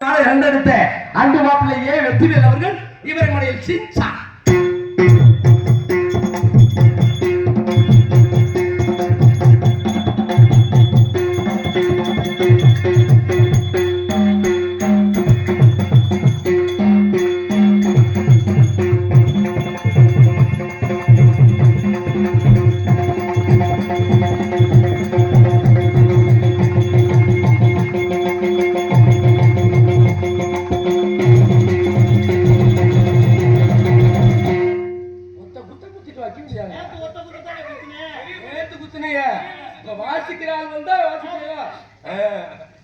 இரண்டெடுத்த அன்பு மாப்பிள்ளையே வெற்றிவேல் அவர்கள் இவரை மனையில் சிச்சா வாசிக்கிறாள் வந்தா வாசிக்கிறா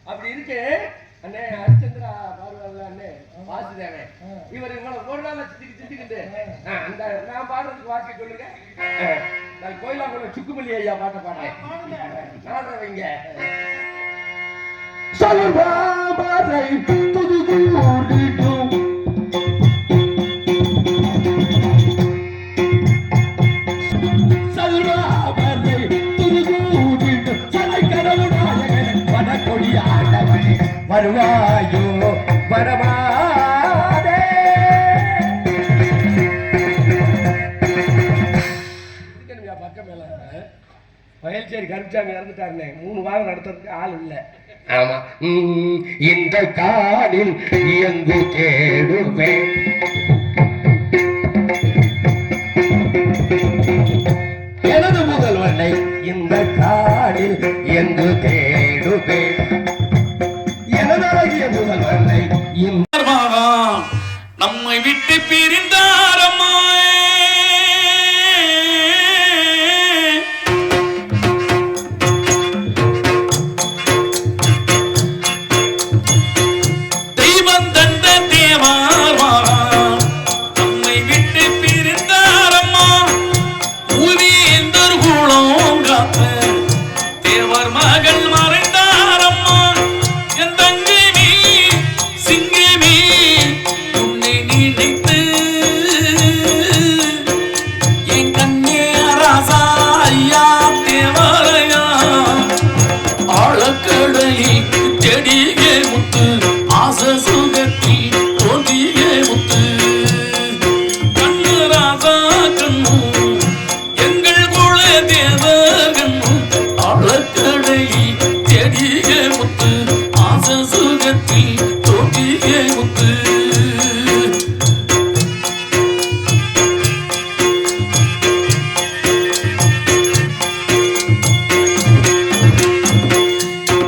அப்படி இருக்கு அண்ணே ஹரிச்சந்திரா பாடுவாங்க அண்ணே வாசுதேவன் இவர் இவங்களை ஒரு நாள் சிந்திக்கிட்டு அந்த நான் பாடுறதுக்கு வாசி சொல்லுங்க நான் கோயிலாங்குள்ள சுக்குமல்லி ஐயா பாட்ட பாடுறேன் நாடுறவங்க சொல்வாரை புதுகூரிடும் வருவாயோ வரவாதே பக்கம் மேல வயல்சேரி கருப்பிச்சாமி இறந்துட்டாருனே 3 வாரம் நடத்துறதுக்கு ஆள் இல்லை. ஆமா இந்த காலில் எங்கு தேடுவேன் எனது முதல்வனை இந்த காலில் எங்கு தேடுவேன் நம்மை விட்டு பிரிந்தாரம்மா தெய்வம் தந்த தேவாரா நம்மை விட்டு பிரிந்தாரம்மா ஊதியந்தர் கூடம் காத்த தேவர் மகள் மறைந்தாரம்மா என் தங்கை நீ சிங்கமே உன்னை நினைத்து என் கண்ணே ராசா ஐயா தேவரையா ஆழக்கடலி செடியே முத்து ஆச சுகத்தி தோன்றியே முத்து கண்ணு ராசா கண்ணு எங்கள் குல தேவர் கண்ணு ஆழக்கடலி செடியே முத்து ஆச சுகத்தி தோன்றியே முத்து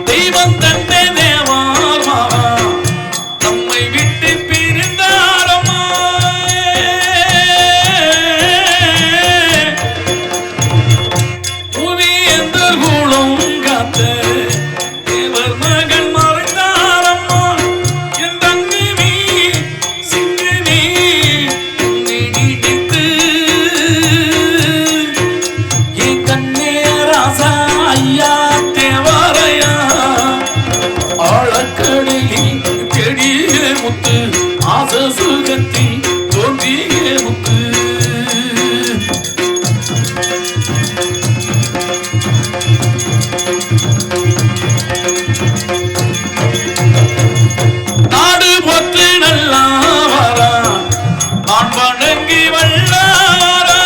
தெய்வம் தந்த தேவாரா நம்மை விட்டு பிரிந்தாரம்மா புதியந்தர் கூடம் காத்த தேவர் மகன் மறைந்தாரம்மா என் தங்கமே சிங்கமே உன்னை நினைத்து என் கண்ணே ராசா ஐயா தேவரையா ஆழக்கடலி பெரிய முத்து ஆச சுகத்தி தோன்றிய முத்து நாடு போற்று நல்லா வரா நான் வணங்கி வல்லாரா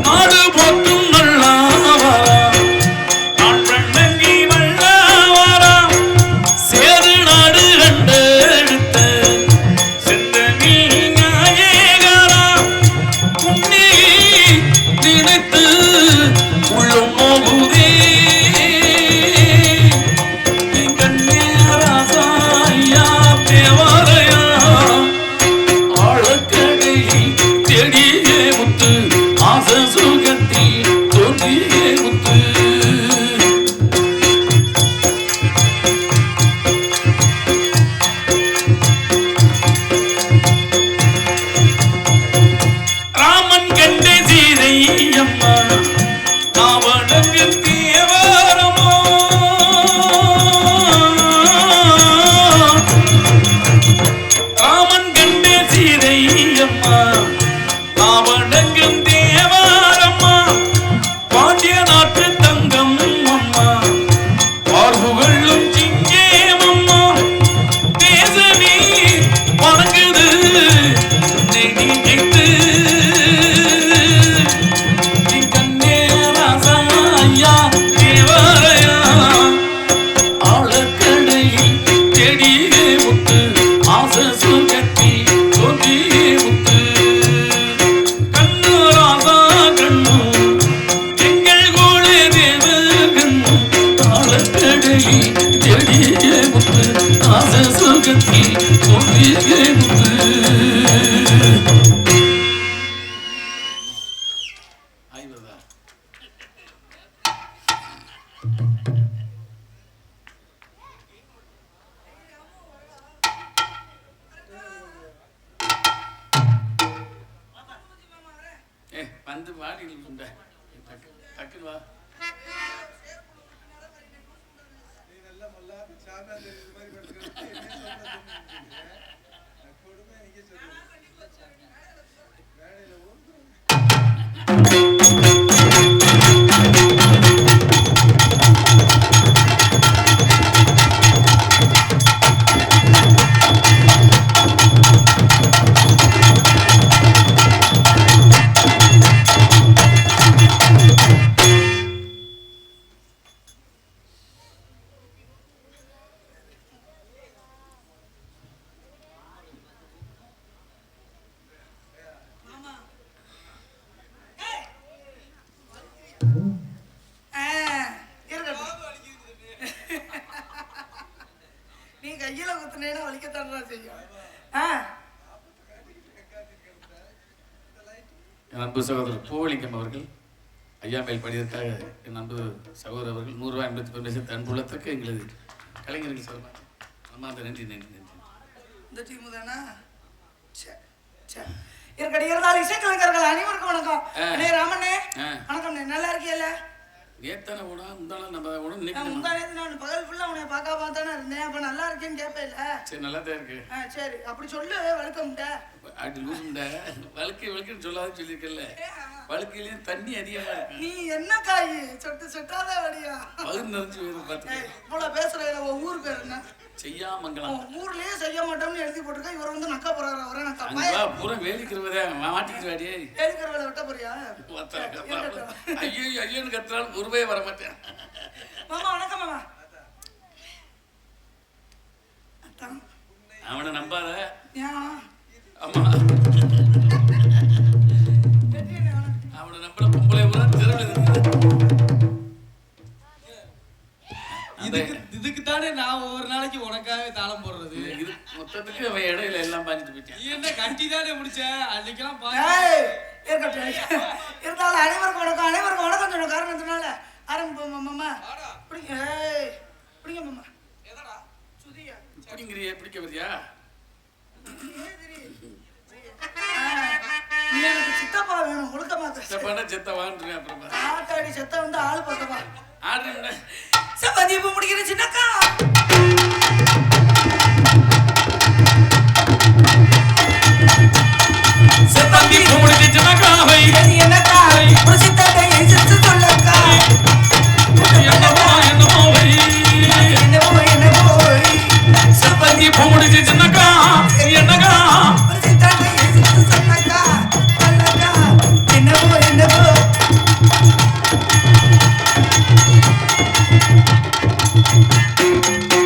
நாடு போற்றும் நல்லா வரா நான் வணங்கி வல்லாரா சேது நாடு வந்து வாடி டக்குன்னு வா. நீ கையில குத்துனேன்னா வலிக்கத்தான் செய்யும். என் அன்பு சகோதரர் பூவலிங்கம் அவர்கள் ஐயா மேல் படியதற்காக என் அன்பு சகோதரர் அவர்கள் 100 ரூபாய் 85 அன்புள்ளத்திற்கு எங்களது கலைஞர்கள் சொல்லுவாங்க. நம்ம அந்த நன்றி நன்றி நன்றி. இந்த டீமு தானா? இருந்தாலும் இசைக்கலைஞர்கள் அனைவருக்கும் வணக்கம். அண்ணே ராமண்ணே வணக்கம். நல்லா இருக்கியல்ல? நேத்தான உணா முந்தான நம்ம உணவு இன்னைக்கு முந்தானே நான் பகல் ஃபுல்லா உன்னை பார்க்காம தானே இருந்தேன். அப்ப நல்லா இருக்கேன்னு கேட்பேல? சரி நல்லா தான் இருக்கு. சரி அப்படி சொல்லு. வழுக்கம்ட்ட அப்படி லூசும்ட வழுக்குன்னு சொல்லாதுன்னு சொல்லியிருக்கல. வழுக்கையிலேயும் தண்ணி அதிகமா இருக்கு. நீ என்ன காய் சொட்டாத வழியா பகுதி நிறைஞ்சு போயிடும். பார்த்து இவ்வளோ பேசுற ஊர் பேர் என்ன? செய்யாமங்கலம். ஊர்லயே செய்ய மாட்டோம்னு எழுதி போட்டிருக்கா. இவர் வந்து நக்கா போறாரு. அவரை நக்கா பூரா வேலிக்கிறவரே மாட்டிக்கிறாடியே. வேலிக்கிறவரை விட்ட போறியா? ஐயோ ஐயோன்னு கத்துறாலும் ஒருவே வர மாட்டேன். மாமா வணக்கம். மாமா அவனை நம்பாத. ஆமா அவனை நம்பல பொம்பளை பூரா தெருவில் இருக்குது. இதுக்கு தானே நான் ஒவ்வொரு நாளைக்கு உனக்காக தாளம் போடுறது. இது மொத்தத்துக்கு அவன் இடையில எல்லாம் பாஞ்சிட்டு போயிட்டான். என்ன கட்டி தானே முடிச்ச அன்னைக்கெல்லாம் இருந்தாலும் அனைவருக்கும் வணக்கம். அனைவருக்கும் வணக்கம் சொன்ன காரணத்தினால ஆரம்பிப்போம். மாமா பிடிங்க பிடிங்க மாமா. பிடிங்கிறிய பிடிக்க வரியா? நீ எனக்கு சித்தப்பா வேணும். முழுக்கமா சித்தப்பான செத்த வாண்டுறேன். அப்புறமா ஆட்டாடி செத்த வந்து ஆளு பக்கமா ஆடுறேன். சப்பாத்திப்பு முடிக்கிற சின்னக்கா. சப்பாத்திப்பு முடிக்கிற சின்னக்காவை என்னக்கா ஒரு சித்தத்தை எதிர்த்து சொல்லக்கா. என்னமோ சப்பாத்திப்பு முடிக்கிற சின்னக்கா என்னக்கா ஒரு சித்தத்தை எதிர்த்து சொல்லக்கா. என்னவோ Thank you.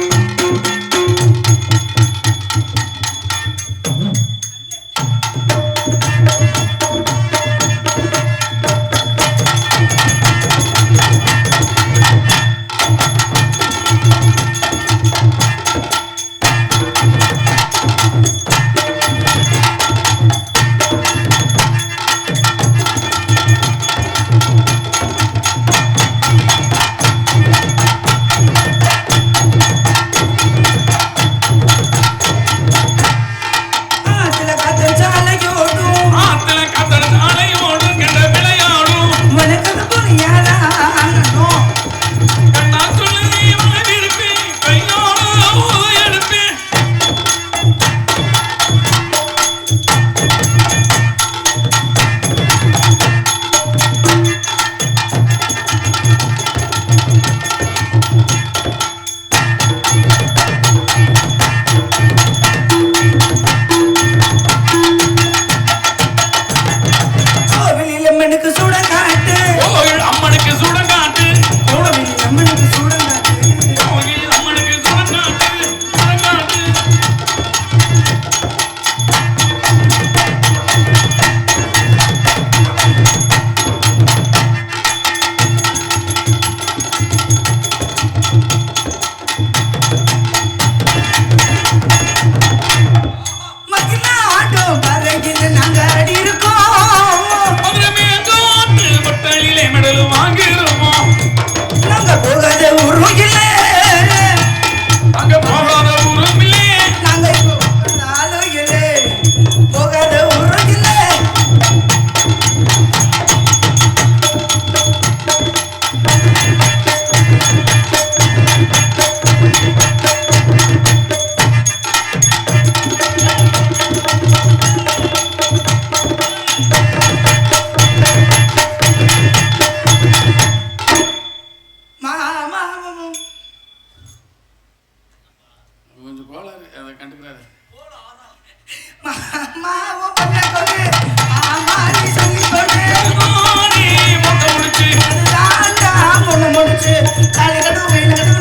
காலை கட்டும் வெயில் கட்டும்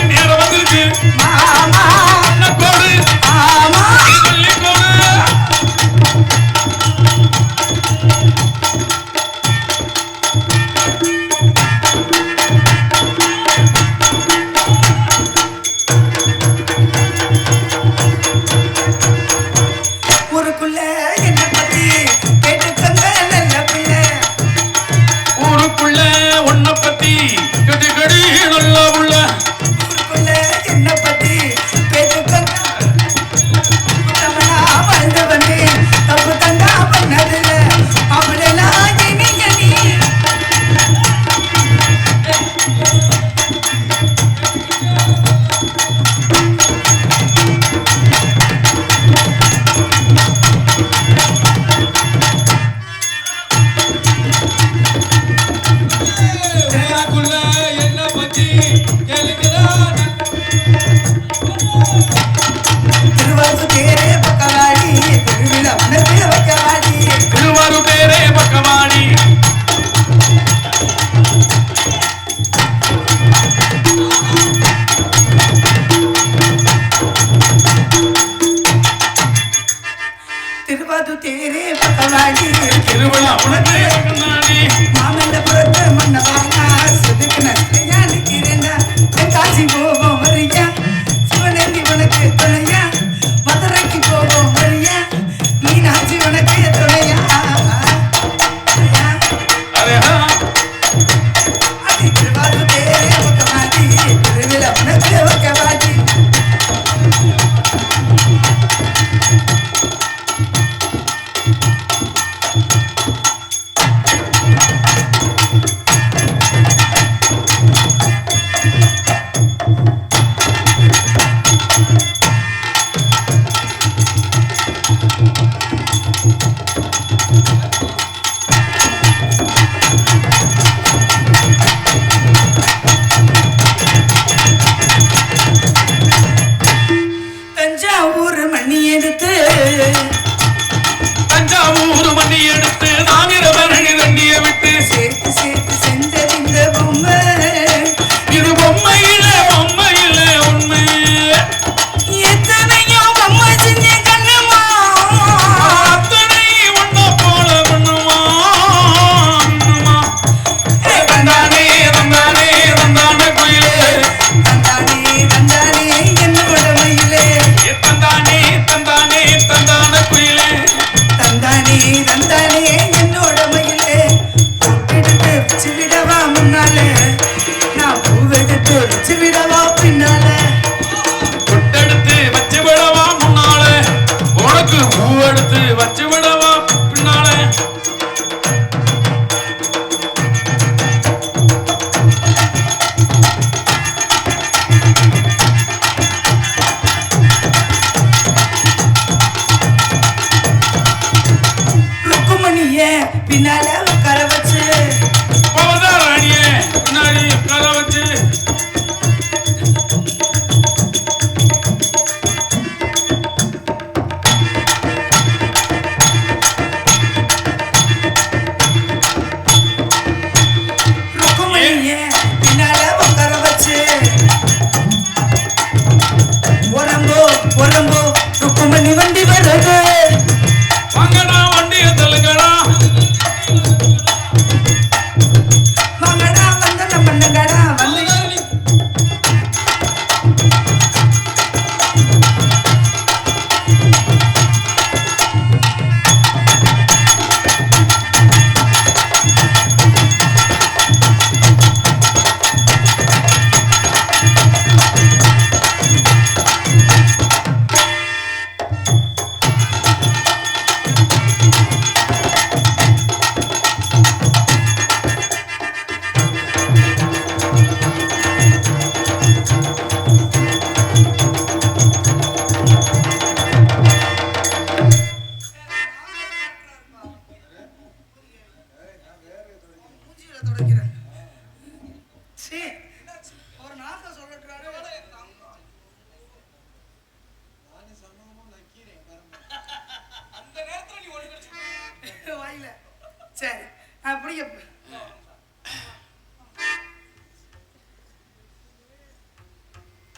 நேரம் வந்திருக்கு மாமா ஆமா ஊருக்குள்ள என்ன பத்தி கேட்டுக்கங்க நல்ல பிள்ளை ஊருக்குள்ள உன்னை பத்தி கடி கடி நல்ல உள்ள ஊருக்குள்ள என்ன பத்தி கேட்டுக்கங்க தவறா வாழ்ந்து வந்து தப்பு தண்டா பண்ணதில்ல அவளெல்லாம் நீங்க நீ ஊருக்குள்ள என்ன பத்தி கேளுக்கிறான் திருவாசு பேரே பக்கவாடி திருவிழா உணர்வே வைக்கவாடி திருவாரு பேரே பக்கமாடி திருவாது தேரே பக்கவாடி திருவிழா உனக்கு பக்கமாடி மாமல்லபுரத்து மன்னவானா செதுக்கு நஷ்டையா நிக்கிறேன்டா என் காசி போவோம் வரியா சிவனேந்தி உனக்கு துணையா மதுரைக்கு போவோம் வரியா மீனாட்சி உனக்கு துணையா அரே ஹா அதி திருவாது தேரே பக்கவாடி திருவிழா உனக்கு வைக்கவாடி தஞ்சாவூர் மணி எடுத்து தஞ்சாவூர் மணி எடுத்து தாமிரபரணி தண்டிய விட்டு சேர்த்து சேர்த்து செஞ்சது இந்த பொம்மை இது பொம்மையில பொம்மையில உண்மை எத்தனையோ பொம்மை செஞ்ச கண்ணம்மா அத்தனை ஒன்ன போல பண்ணுமா தந்தானே தந்தானே தந்தான குயிலே தந்தானே தந்தானே என்னோட மயிலே தந்தானே தந்தானே தந்தான குயிலே தந்தானே தந்தானே என்னோட மயிலே பூவெடுத்து வச்சு விடவா முன்னாலே நான் பூவெடுத்து வச்சு விடவா பின்னாலே புட்டெடுத்து வச்சு விடவா முன்னாலே உனக்கு பூவெடுத்து வச்சு விடவா பின்னாலே ருக்குமணியே பின்னால உட்கார வச்சு பவதாராணியே பின்னாடி கதை வச்சு ருக்குமணியே பின்னால உட்கார வச்சு உரம்போ உரம்போ ருக்குமணி வண்டி வருது வாங்கடா வண்டியை தள்ளுங்கடா வாங்கடா வந்த நம்மங்கடா வந்து வாயில சரி அப்படியே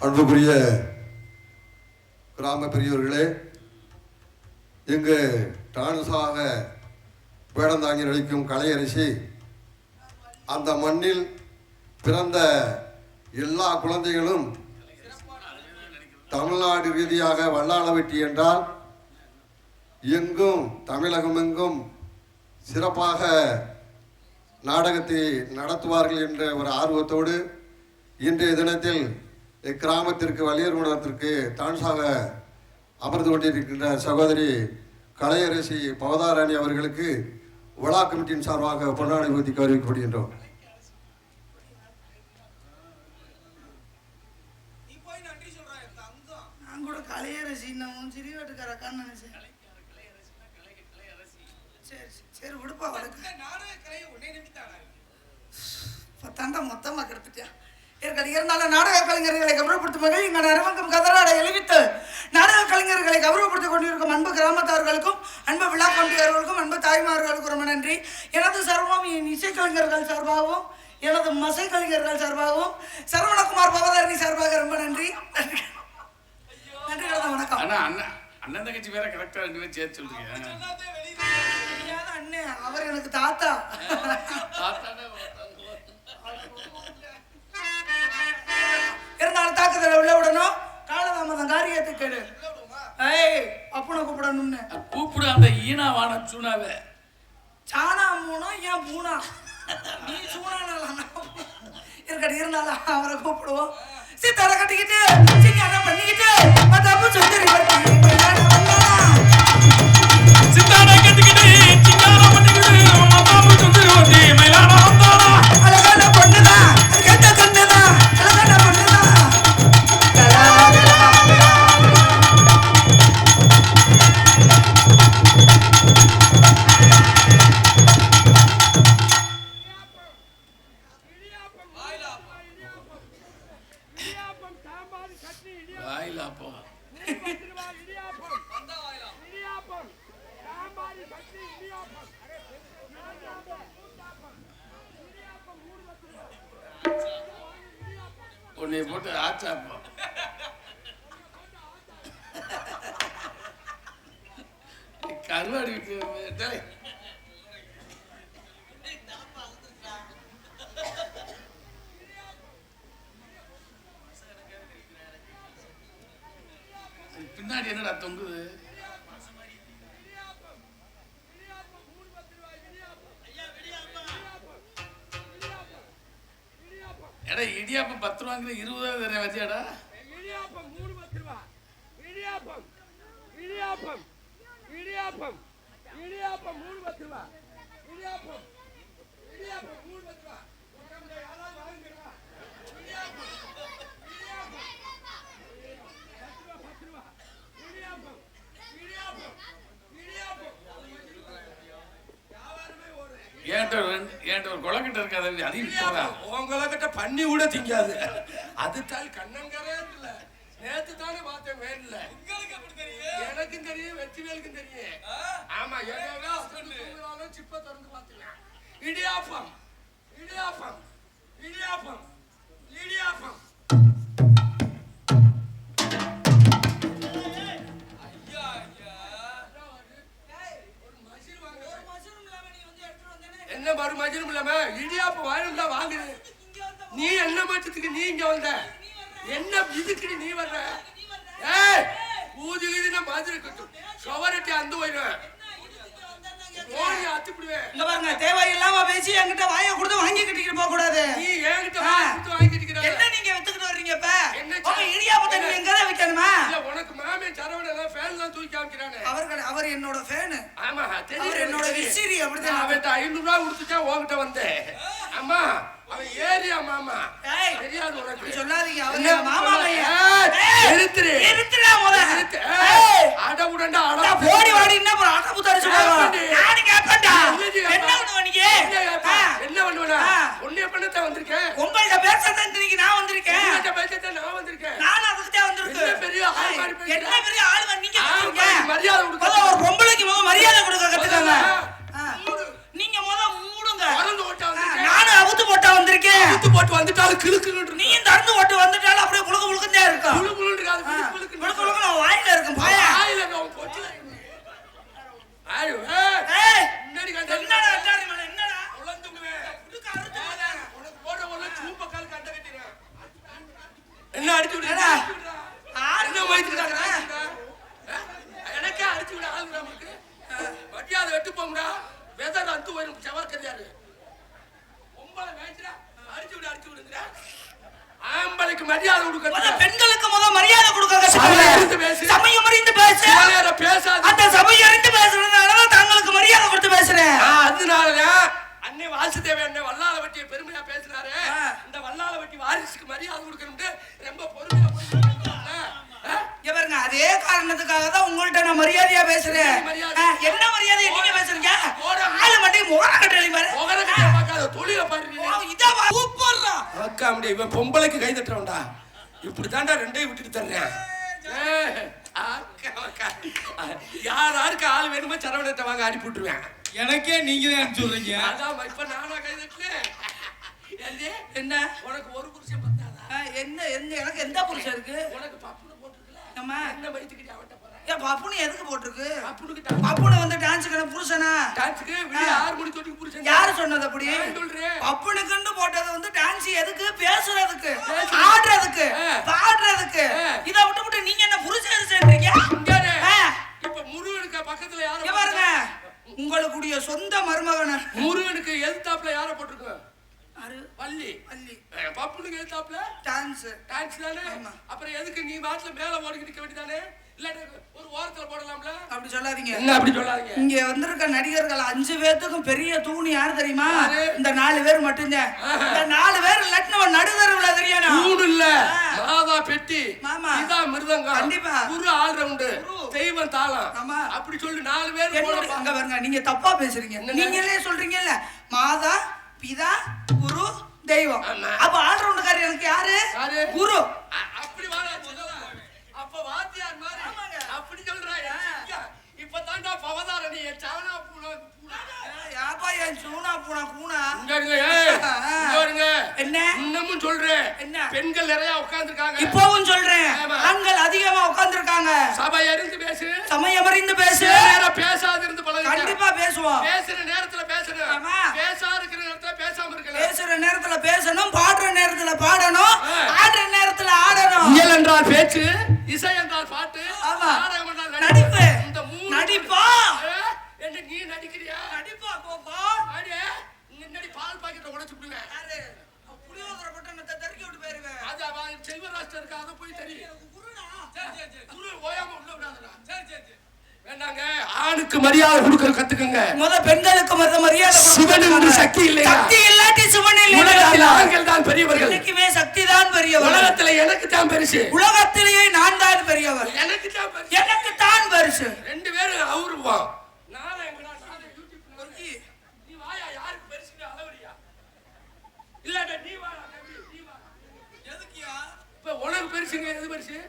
அன்புக்குரிய கிராம பெரியவர்களே, இங்கு டான்ஸாக வேடந்தாங்கி நடிக்கும் கலையரசி அந்த மண்ணில் பிறந்த எல்லா குழந்தைகளும் தமிழ்நாடு ரீதியாக வல்லாள வெட்டி என்றால் எங்கும் தமிழகம் எங்கும் சிறப்பாக நாடகத்தை நடத்துவார்கள் என்ற ஒரு ஆர்வத்தோடு இன்றைய தினத்தில் இக்கிராமத்திற்கு வலியர் குணத்திற்கு டான்ஸாக அமர்ந்து கொண்டிருக்கின்ற சகோதரி கலையரசி பவதாராணி அவர்களுக்கு விழா கமிட்டியின் சார்பாக பொன்னாடை ஊதிக்கு அறிவிக்கப்படுகின்றோம். நான் கூட கலையரசி இன்னும் சிறிவேட்டுக்கார அக்கான்னு நினைச்சேன். சரி சரி விடுப்பா வழக்கு பத்தாண்டா மொத்தமாக கெடுத்துட்டேன். இருந்தாலும் நாடக கலைஞர்களை கௌரவப்படுத்தும் வகையில் இங்கே அறிவங்கம் கதராட எழுவித்து நாடக கலைஞர்களை கௌரவப்படுத்திக் கொண்டிருக்கும் அன்பு கிராமத்தார்களுக்கும் அன்பு விழா கொண்டியவர்களுக்கும் அன்பு தாய்மார்களுக்கும் ரொம்ப நன்றி. எனது சர்வம் என் இசைக்கலைஞர்கள் சார்பாகவும் எனது மசை கலைஞர்கள் சார்பாகவும் சரவணகுமார் பவதாரணி சார்பாக ரொம்ப நன்றி. நன்றி வணக்கம். அண்ணன் தங்கச்சி வேற கரெக்டா ரெண்டு பேரும் சேர்த்து சொல்றீங்க. அண்ணே அவர் எனக்கு தாத்தா. இருந்தாலும் தாக்குதலை உள்ள விடணும். காலதாமதம் காரியத்தை கேடு. அப்பனை கூப்பிடணும்னு கூப்பிடு. அந்த ஈனா வான சூனாவே சானா மூணா ஏன் பூனா நீ சூனானால இருக்கட்டும். இருந்தாலும் அவரை கூப்பிடுவோம். சித்தார கட்டிக்கிட்டு சிங்காரம் பண்ணிக்கிட்டு தப்பு சுந்தரி சித்தார கட்டிக்கிட்டு சிங்காரம் பண்ணிக்கிட்டு தப்பு சுந்தரி ஓட்டி மயிலான வந்தானா அழகான பொண்ணுதான் கேட்ட கண்ணுதான் அழகான பொண்ணுதான். உன்னை போட்டு ஆச்சாப்போம். கருவாடி பின்னாடி என்னடா தொங்குது? எடா இடியாப்பம் 10 ரூபாங்கிற 20 தர வச்சியாடா. இடியாப்பம் 3 ரூபாய். இடியாப்பம் இடியாப்பம் இடியாப்பம் இடியாப்பம் 3 ரூபாய். இடியாப்பம் இடியாப்பம் 3 ரூபாய். யாராவது வாங்குறா? இடியாப்பம் இடியாப்பம் 10 ரூபாய். இடியாப்பம் இடியாப்பம் இடியாப்பம் யாவாரமே ஓடுது. ஏன்ட்ட ஒரு கொலக்கட்டை இருக்காது. அதையும் போறா. உன் கொலக்கட்டை பண்ணி கூட திங்காது. அது தால் கண்ணங்கரே இல்ல. நேத்து தானே பார்த்தேன் வேன்ல. உங்களுக்கு எப்படி தெரியும்? எனக்கும் தெரியும், வெற்றிவேலுக்கும் தெரியும். ஆமா ஏதோ சொன்னாலும் சிப்ப திறந்து பார்த்தீங்க. இடியாப்பம் இடியாப்பம் இடியாப்பம் இடியாப்பம். என்ன மறு மஜரும் இல்லாம இடியாப்பம் வாங்கினா வாங்குது. நீ என்ன மச்சத்துக்கு நீ இங்க வந்த? என்ன இதுக்கு நீ வர்ற? ஏய் ஊதுகிதுனா மாதிரி கட்டும். சுவரட்டி அந்த போயிடுவேன். ஓடி அத்துப்பிடுவேன். இங்க பாருங்க, தேவையில்லாம பேசி என்கிட்ட வாயை கொடுத்து வாங்கி கட்டிக்கிட்டு போக கூடாது. நீ என்கிட்ட வாயை கொடுத்து வாங்கி கட்டிக்கிற. என்ன நீங்க வித்துக்கிட்டு வர்றீங்க இப்ப? உங்க இடியாப்பத்தை நீங்க எங்க தான் விக்கணுமா? இல்ல உனக்கு மாமே சரவண எல்லாம் ஃபேன் தான் தூக்கி காமிக்கிறானே. அவர் என்னோட ஃபேன். ஆமா தெரியும். என்னோட விசிறி அப்படிதான். அவன்ட்ட 500 ரூபாய் கொடுத்துட்டா உன்கிட்ட வந்தேன். அம்மா அவன் ஏரியா மாமா. ஏய் தெரியாது உனக்கு. சொல்லாதீங்க. அவர் மாமா பையன். நிறுத்துடா முதல்ல. அட உடண்டா அட போடி வாடின்னா அப்புறம் அட புத்தரிச்சு போவாங்க. நானே கேப்பேன்டா. என்ன பண்ணுவ நீங்க? என்ன பண்ணுவனா? உன்னைய பண்ணத வந்திருக்கேன். உங்கள்ட்ட பேசறத இன்னைக்கு நான் வந்திருக்கேன். உங்கள்ட்ட பேசறத நான் வந்திருக்கேன். நான் அதுக்கு தான் வந்திருக்கேன். என்ன பெரிய ஆள் மாதிரி பேசுற. என்ன பெரிய ஆள் நீங்க பேசுறீங்க? மரியாதை கொடுங்க. ஒரு பொம்பளைக்கு மரியாதை கொடுக்க கத்துக்கங்க. நீங்க மூடுங்க. மறந்து ஓட்டா வந்திருக்கேன். நானும் அவுத்து போட்டா வந்திருக்கேன். அவுத்து போட்டு வந்துட்டாலும் கிளுக்குன்னு. நீ தரந்து ஓட்டு வந்துட்டாலும் அப்படியே குளுக்கு குளுக்குந்தே அடிச்சு விடு என்ன வயிற்றுக்காங்க எனக்கே அடிச்சு விட ஆள் நமக்கு வட்டியாத வெட்டு போங்கடா வெதர் அத்து போயிடும் செவக்கறியாரு பொம்பளை மேய்ச்சிடா அடிச்சு விடுங்கிற ஆம்பளைக்கு மரியாதை கொடுக்க பெண்களுக்கு மரியாதை கொடுக்க சமயம் அறிந்து பேசு பேசாது அந்த சமயம் அறிந்து பேசுறதுனாலதான் தங்களுக்கு மரியாதை கொடுத்து பேசுறேன் அதனாலதான் அன்னை வாசுதேவ அன்னை வல்லால வட்டியை பெருமையா பேசினாரு இந்த வல்லால வட்டி வாரிசுக்கு மரியாதை கொடுக்கணும்னு ரொம்ப பொறுமையா பாருங்க அதே காரணத்துக்காக தான் உங்கள்ட்ட நான் மரியாதையா பேசுறேன் என்ன மரியாதையை நீங்க பேசுறீங்க ஆளு மட்டும் முகரக்கட்டளை பாரு முகரக்கட்டளை பார்க்காத தொழில பாரு இதா சூப்பர்ரா அக்கா முடிய இவன் பொம்பளைக்கு கை தட்டுறவன்டா இப்படி தாண்டா ரெண்டையும் விட்டுட்டு தர்றேன் யாருக்கு ஆள் வேணுமோ சரவணத்தை வாங்க அனுப்பி விட்டுருவேன் எனக்கே நீங்க தான் அனுப்பிச்சு விடுறீங்க அதான் இப்ப நானா கை தட்டுறேன் என்ன உனக்கு ஒரு புருஷன் பத்தாதா என்ன எனக்கு எந்த புருஷன் இருக்கு உனக்கு பப்புனு போட்டுருக்கல அம்மா என்ன வயித்துக்கிட்ட அவன்ட்ட போறேன் ஏன் பப்புனு எதுக்கு போட்டுருக்கு பப்புனுக்கு பப்புனு வந்து டான்ஸ்க்கு புருஷனா டான்ஸ்க்கு விடிய 6 மணி தொட்டிக்கு புருஷன் யாரு சொன்னது அப்படி சொல்றேன் பப்புனுக்குன்னு போட்டது வந்து டான்ஸ் எதுக்கு பேசுறதுக்கு ஆடுறதுக்கு பாடுறதுக்கு இத விட்டு நீங்க என்ன புருஷன் சொல்றீங்க இப்ப முருகனுக்கு பக்கத்துல யார பாருங்க உங்களுடைய சொந்த மருமகன முருகனுக்கு எதிர்த்தாப்புல யார போட்டுருக்கு வள்ளி பப்புனுக்கு எதிர்த்தாப்புல டான்ஸ் தானே அப்புறம் எதுக்கு நீ வாட்ல மேல ஓடிக்கிட்டு நிக்க வேண்டியதானே இல்ல ஒரு ஓரத்துல போடலாம்ல அப்படி சொல்லாதீங்க என்ன அப்படி சொல்லாதீங்க இங்க வந்திருக்க நடிகர்கள் 5 பேத்துக்கும் பெரிய தூண் யாரு தெரியுமா இந்த 4 பேர் மட்டும்தான் இந்த 4 பேர் இல்லாட்டின நடுதருவுல தெரியணும் தூண் இல்ல மாதா பெட்டி மாமா இதா மிருதங்கம் கண்டிப்பா குரு ஆல் ரவுண்ட் தெய்வம் தாளம் அப்படி சொல்லி 4 பேர் அங்க பாருங்க நீங்க தப்பா பேசுறீங்க நீங்களே சொல்றீங்கல்ல மாதா பிதா குரு தெய்வம் அப்ப ஆல் ரவுண்டுக்காரர் எனக்கு யாரு குரு அப்படி வாடா அப்ப வாத்தியார் மாதிரி அப்படி சொல்றாங்க இப்ப தாண்டா பவதாரணி சானா பூனா யாப்பா ஏன் சூனா பூனா கூனா இங்க என்ன இன்னமும் சொல்றேன் என்ன பெண்கள் நிறைய உட்கார்ந்திருக்காங்க இப்பவும் சொல்றேன் ஆண்கள் அதிகமா உட்கார்ந்திருக்காங்க சபை அறிந்து பேசு சமயம் அறிந்து பேசு பேசாது இருந்து பழகு கண்டிப்பா பேசுவோம் பேசுற நேரத்துல பேசணும் பேசாத இருக்கிற நேரத்துல பேசாம இருக்கலாம் பேசுற நேரத்துல பேசணும் பாடுற நேரத்துல பாடணும் ஆடுற நேரத்துல ஆடணும் இயல் என்றால் பேச்சு இசை என்றால் பாட்டு நாடகம் என்றால் நடிப்பு இந்த மூணு நடிப்பா என்ன நீ நடிக்கிறியா நடிப்பா கோபா அடே முன்னாடி பால் பாக்கெட்ட உடைச்சு விடுவேன் யாரு புளியோதரை பட்டணத்தை தர்க்கி விட்டு போயிருவேன் அது அவன் செல்வராஜ்டருக்கு அத போய் தெரியும் குருடா சரி குரு ஓயாம உள்ள விடாதடா சரி வேண்டாங்க ஆணுக்கு மரியாதை கொடுக்க கத்துக்கங்க பெண்களுக்கு மரியாதை சிவனுக்கு சக்தி இல்லை சக்தி இல்லாட்டி சிவன் இல்லை உலகத்தில் ஆண்கள் தான் பெரியவர்கள் இன்னைக்குமே சக்தி தான் பெரியவர் உலகத்துல எனக்கு தான் பெருசு உலகத்திலேயே நான் தான் பெரியவர் எனக்கு தான் பெருசு எனக்கு தான் பெருசு 2 பேரும் அவருவா நானே எங்கடா நானே யூடியூப்ல நீ வாயா யாருக்கு பெருசுன்னு அளவறியா இல்லடா நீ வாடா நீ வா எதுக்குயா இப்ப உனக்கு பெருசுங்க எது பெருசு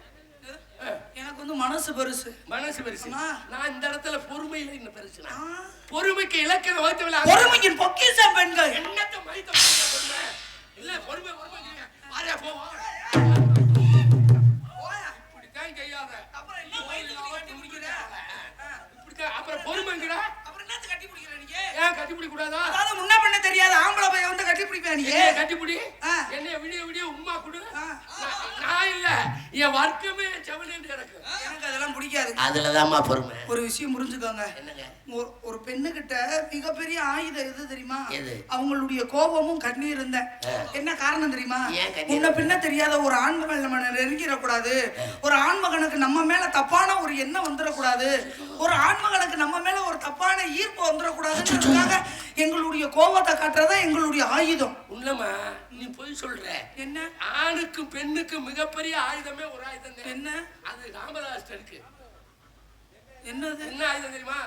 எனக்கு வந்து மனசு பெருசு நான் இந்த இடத்துல பொறுமையில இன்னும் பெருசு பொறுமைக்கு இலக்கணம் வகுத்தவள பொறுமைக்கு பொக்கிஷம் பெண்கள் என்னத்த மைத்த பொறுமை இல்ல பொறுமை ஆரியா போ ஓயா இப்படி தான் கையாத அப்புறம் என்ன மைத்த கட்டி பிடிக்குற இப்படி தான் அப்புறம் பொறுமைங்கற அப்புறம் என்னத்த கட்டி பிடிக்குற நீங்க ஏன் கட்டி பிடிக்க கூடாதா அதாவது முன்ன பண்ண தெரியாத ஆம்பளை பையன் வந்து கட்டி பிடிப்பா நீ கட்டி பிடி என்னைய விடிய உம்மா குடு நான் இல்ல என் வர்க்கமே செவனேந்து எனக்கு அதெல்லாம் பிடிக்காது அதுலதான்மா பொறுமை ஒரு விஷயம் புரிஞ்சுக்கோங்க ஒரு பெண்ணு கிட்ட மிகப்பெரிய ஆயுதம் எது தெரியுமா அவங்களுடைய கோபமும் கண்ணீர் இருந்த என்ன காரணம் தெரியுமா முன்ன பின்ன தெரியாத ஒரு ஆண்மகன் நம்ம நெருங்கிடக்கூடாது ஒரு ஆண்மகனுக்கு நம்ம மேல தப்பான ஒரு எண்ணம் வந்துடக்கூடாது ஒரு ஆண்மகனுக்கு நம்ம மேல ஒரு தப்பான ஈர்ப்பு வந்துடக்கூடாதுன்றதுக்காக எங்களுடைய கோபத்தை காட்டுறதா எங்களுடைய ஆயுதம் உண்மைமா நீ போய் சொல்ற என்ன ஆணுக்கும் பெண்ணுக்கும் மிகப்பெரிய ஆயுதமே ஒரு ஆயுதம் என்ன அது ராமதாஸ் இருக்கு என்னது என்ன ஆயுதம் தெரியுமா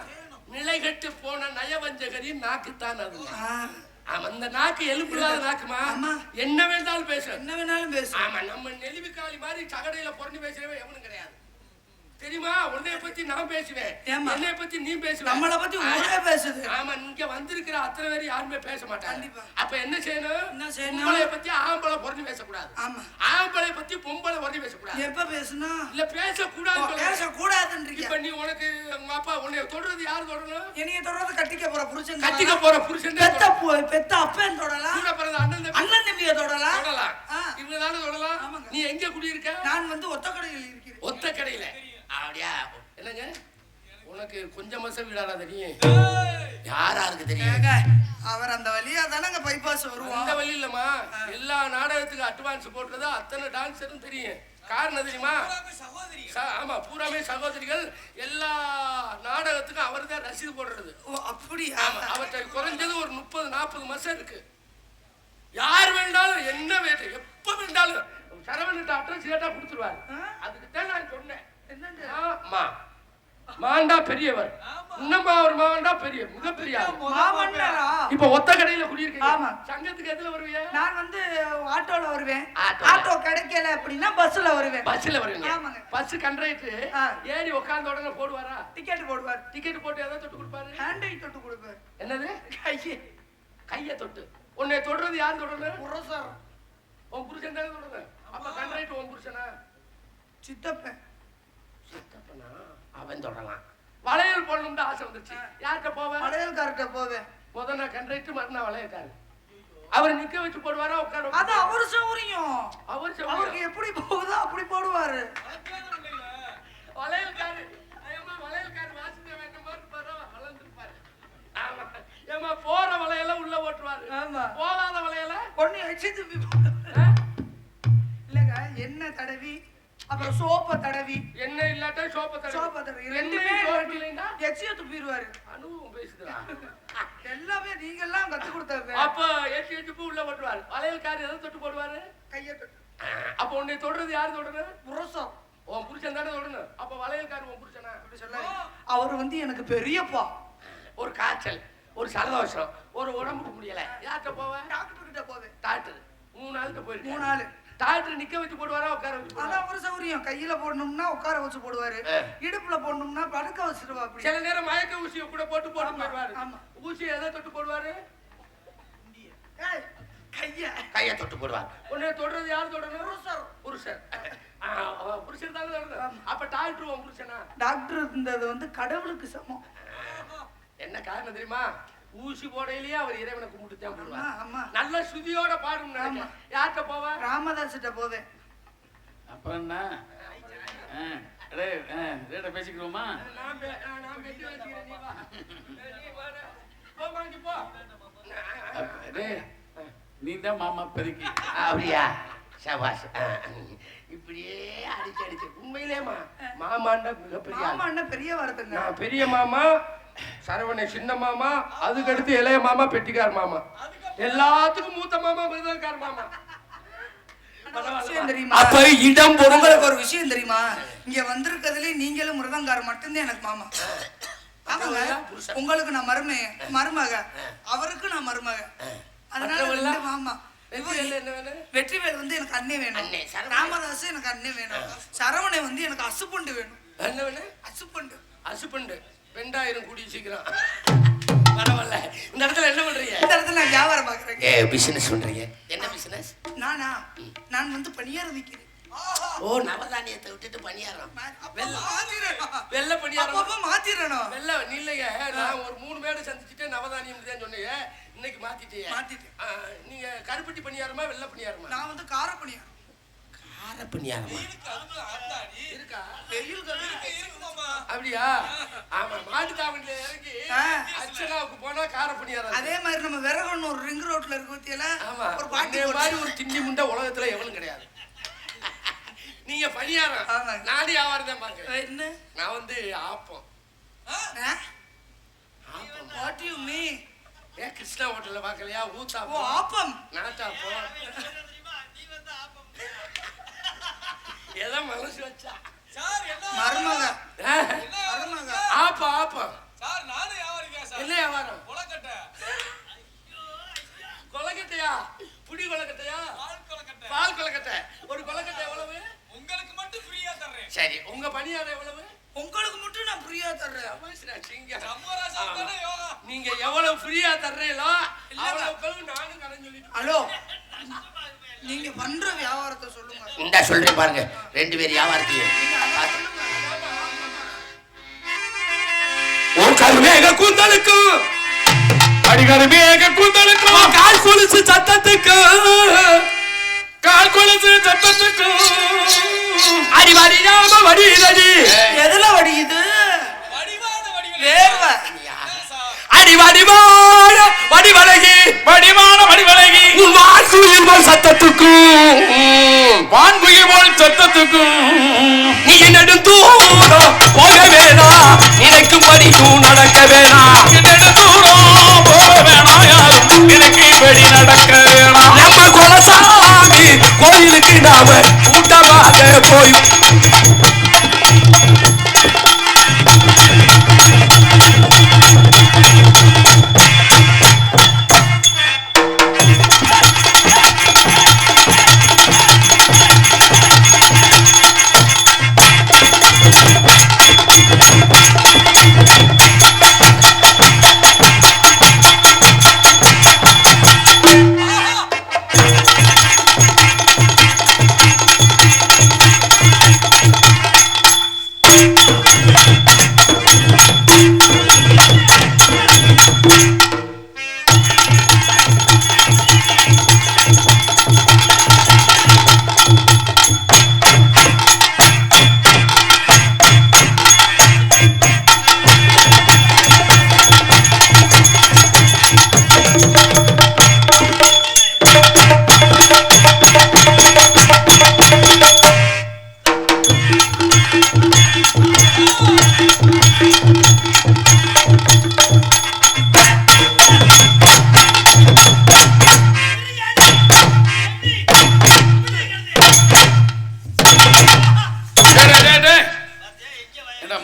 நிலைகட்டு போன நயவஞ்சகரின் நாக்குத்தான் அது அந்த நாக்கு எலும்பில்லாத நாக்குமா என்ன வேணாலும் பேசு ஆமா நம்ம நெலிவுக்காலி மாதிரி சகடையில புரண்டு பேசுறவன் எவனும் கிடையாது தெரியுமா உன்னைய பத்தி நான் பேசுவேன் என்னைய பத்தி நீ பேசுவ நம்மள பத்தி ஊரே பேசுது ஆமா இங்க வந்திருக்கிற அத்தனை பேர் யாருமே பேச மாட்டாங்க அப்ப என்ன செய்யணும் பொம்பளைய பத்தி ஆம்பளை புரண்டு பேசக்கூடாது ஆமா ஆம்பளை பத்தி பொம்பளை புரண்டு பேசக்கூடாது எப்ப பேசணும் இல்ல பேசக்கூடாதுன்றீங்க இப்ப நீ உனக்கு உங்க அப்பா உன்னை தொடர்றது யாரு தொடரணும் என்னைய தொடர்றது கட்டிக்க போற புருஷன் பெத்த அப்பன் தொடலாம் கூட பிறந்த அண்ணன் தம்பியை தொடலாம் இவங்க தானே தொடலாம் நீ எங்க எங்க குடியிருக்க? நான் வந்து ஒத்தக்கடையில் இருக்கிறேன். ஒத்தக்கடையில? அப்படியா? என்னங்க உனக்கு கொஞ்சம் மச வீடாடா தெரியும்? யாராருக்கு தெரியும்? அவர் அந்த வழியா தானங்க பைபாஸ் வருவோம். அந்த வழி இல்லம்மா, எல்லா நாடகத்துக்கு அட்வான்ஸ் போடுறது அத்தனை டான்ஸரும் தெரியும். காரணம் தெரியுமா? ஆமா, பூராமே சகோதரிகள். எல்லா நாடகத்துக்கும் அவர் தான் ரசீது போடுறது. அப்படியா? அவற்றை குறைஞ்சது ஒரு 30-40 மாசம் இருக்கு. யார் வேண்டாலும் என்ன வேணும் எப்ப வேண்டாலும் சரவணிட்ட அட்ரஸ் கேட்டா கொடுத்துருவாரு. அதுக்கு தான் நான் சொன்னேன். என்னமா மாண்டா பெரியவர், இன்னமா ஒரு மாண்டா பெரிய மிகப்பெரிய இப்ப ஒத்த கடையில குடியிருக்கீங்க. சங்கத்துக்கு எதுல வருவீங்க? நான் வந்து ஆட்டோல வருவேன். ஆட்டோ கிடைக்கல அப்படின்னா பஸ்ல வருவேன். பஸ்ல வருவீங்க? பஸ் கண்டக்டர் ஏறி உட்கார்ந்த உடனே போடுவாரா? டிக்கெட் போடுவார். டிக்கெட் போட்டு எதை தொட்டு கொடுப்பாரு? ஹேண்டை தொட்டு கொடுப்பாரு. என்னது? கையை தொட்டு. உன்னை தொடுறது யார் தொடர்ந்து? புருஷன். உன் புருஷன் தானே தொடர்ந்து. அப்ப கண்டக்டர் உன் புருஷனா? சித்தப்பன். சித்தப்பனா? அவன் தொடலாம். வளையல் போடணும்னு ஆசை வந்துச்சு. யார்கிட்ட போவேன்? வளையல்கார்ட்ட போவேன். முதல்ல கண்டக்டர், மறுநாள் வளையல்காரு. அவர் நிக்க வச்சு போடுவாரா உட்கார? அது அவர் சௌரியம். அவர் சௌரியம். அவருக்கு எப்படி போகுதோ அப்படி போடுவாரு. வளையல்காரு வளையல்காரு வாசிக்க வேண்டாம் மாதிரி வளர்ந்துருப்பாரு. ஆமா, ஏமா போற வளையல உள்ள ஓட்டுவாரு. போகாத வளையல பொண்ணு வச்சு துப்பி இல்லங்க. என்ன தடவி அப்புறம் சோப்ப தடவி, என்ன இல்லாட்ட சோப்ப தடவி ரெண்டுமே இல்லைன்னா எச்சிய துப்பிடுவாரு. அனுபவம் பேசுறா. எல்லாமே நீங்க எல்லாம் கத்து கொடுத்தது. அப்ப எச்சி துப்பி உள்ள ஓட்டுவாரு. வளையல்காரு எதை தொட்டு போடுவாரு? கையை தொட்டு. அப்ப உன்னை தொடுறது யாரு தொடரு? புருஷன். உன் புருஷன் தானே தொடணும். அப்ப வளையல்காரு உன் புருஷனா? அப்படி சொல்ல. அவர் வந்து எனக்கு பெரியப்பா. ஒரு காய்ச்சல், ஒரு சலதோஷம், ஒரு உடம்புக்கு முடியல, யார்கிட்ட போவேன்? டாக்டர் கிட்ட போவேன். டாக்டர் 3 நாள்கிட்ட போயிருக்கு. 3 நாள் டாக்டர் நிக்க வச்சு போடுவாரா உட்கார வச்சு? அதான் ஒரு சௌரியம். கையில போடணும்னா உட்கார வச்சு போடுவாரு, இடுப்புல போடணும்னா படுக்க வச்சிருவா. சில நேரம் மயக்க ஊசியை கூட போட்டு போடுவாரு. ஆமா, ஊசி எதை தொட்டு போடுவாரு? கைய தொட்டு போடுவார். உன்னை தொடுறது யார் தொடணும்? புருஷர். புருஷர். புருஷர் தானே தொடணும். அப்ப டாக்டர் உன் புருஷனா? டாக்டர் இருந்தது வந்து கடவுளுக்கு சமம். என்ன காரணம் தெரியுமா? ஊசி போடையிலேயே அவர் இறைவனை கும்பிட்டு தான் போடுவார். நல்ல சுதியோட பாடும். யார்கிட்ட போவா? ராமதாஸ்கிட்ட போவேன். அப்புறம் என்ன பேசிக்கிறோமா? நீ தான் மாமா பெருக்கி. அப்படியா? சபாஷ். இப்படியே அடிச்சு அடிச்சு உண்மையிலேமா மாமாண்டா மிகப்பெரிய மாமாண்டா பெரிய வார்த்தைங்க. நான் பெரிய மாமா, சரவண சின்ன மாமா, அதுக்கு அடுத்து இளைய மாமா, பெட்டிக்கார் மாமா, எல்லாத்துக்கும் மூத்த மாமா, மிருதங்கார் மாமா. அப்ப இடம் உங்களுக்கு ஒரு விஷயம் தெரியுமா? இங்க வந்திருக்கிறதுல நீங்களும் மிருதங்கார் மட்டும்தான் எனக்கு மாமா. உங்களுக்கு நான் மருமக, அவருக்கு நான் மருமக. அதனால மாமா. வெற்றிவேல் வந்து எனக்கு அண்ணே வேணும், ராமதாஸ் எனக்கு அண்ணே வேணும், சரவணை வந்து எனக்கு அசுப்பண்டு வேணும். என்ன வேணும்? அசுப்பண்டு. அசுப்பண்டு 2000 கூடி சீக்கிரம். பரவாயில்ல. இந்த இடத்துல என்ன பண்றீங்க? இந்த இடத்துல நான் வியாபாரம் பாக்குறேன். பிசினஸ் பண்றீங்க? என்ன பிசினஸ்? நான் வந்து பணியாரம் விக்கிறேன். ஓ, நவதானியத்தை விட்டுட்டு பணியாரம். வெள்ளை பணியாரம் அப்ப மாத்திரணும். வெள்ளை இல்லைங்க, நான் ஒரு 3 பேரை சந்திச்சுட்டு நவதானியம் தான் சொன்னீங்க. இன்னைக்கு மாத்திட்டேன். நீங்க கருப்பட்டி பணியாரமா வெள்ளை பணியாரமா? நான் வந்து கார பணியாரம். கார பணியாரமா இருக்கா? அப்படியா? ஆமா, மாட்டுத்தாவணியில இறங்கி அச்சனாவுக்கு போனா கார பணியாரம். அதே மாதிரி நம்ம விறகொன்னு ஒரு ரிங் ரோட்ல இருக்கு பத்தியில. ஆமா, ஒரு பாட்டி மாதிரி ஒரு திண்டி முண்டை உலகத்துல எவனும் கிடையாது. நீங்க பணியாரம், நாடி வியாபாரம் தான் பாக்குறேன். என்ன? நான் வந்து appam. What you mean? Krishna ஹோட்டல்ல பாக்கலையா? ஊத்தாப்பம். ஓ, ஆப்பம். நாட்டாப்பம். நீ வந்து ஆப்பம் ஏதோ மனசு வச்சா சார். என்ன மருமக? மருமக ஆப்பம் சார். நானே வியாபாரியா சார். என்ன வியாபாரம்? கொலக்கட்டை. கொலக்கட்டையா? புடி கொலக்கட்டையா? பால் கொலக்கட்டை. ஒரு கொலக்கட்டை எவ்வளவு? உங்களுக்கு மட்டும் ஃப்ரீயா தர்றேன். சரி, உங்க பணியாரம் எவ்வளவு? உங்களுக்கு மட்டும் நான் ஃப்ரீயா தர்றேன். நீங்க எவ்வளவு ஃப்ரீயா தர்றீங்களோ அவ்வளவு நானும் கடன் சொல்லிட்டு. ஹலோ, நீங்க பண்ற வியாபாரத்தை சொல்லுங்க. இந்த சொல்றேன் பாருங்க, 2 பேர் வியாபாரத்தையும். ஓ கருமேக கூந்தலுக்கு, அடிகருமேக கூந்தலுக்கு, கால் கொலுசு சத்தத்துக்கு, கால் கொலுசு சத்தத்துக்கும் அடி வடியாம வடியுதடி. எதுல வடியுது? வேர்வை. அடி வடிவான வடிவழகி வடிவான வடிவழகி உன் வாக்குயில் போல் சத்தத்துக்கும் வான்குயில் போல் சத்தத்துக்கும் நீ நெடுந்தூரம் போக வேணாம், நினைக்கும்படியும் நடக்க வேணாம். நெடுந்தூரம் போக வேணாம், யாரும் நினைக்கும்படி நடக்க வேணாம். நம்ம குலசாமி கோயிலுக்கு நாம கூட்டமாக போய்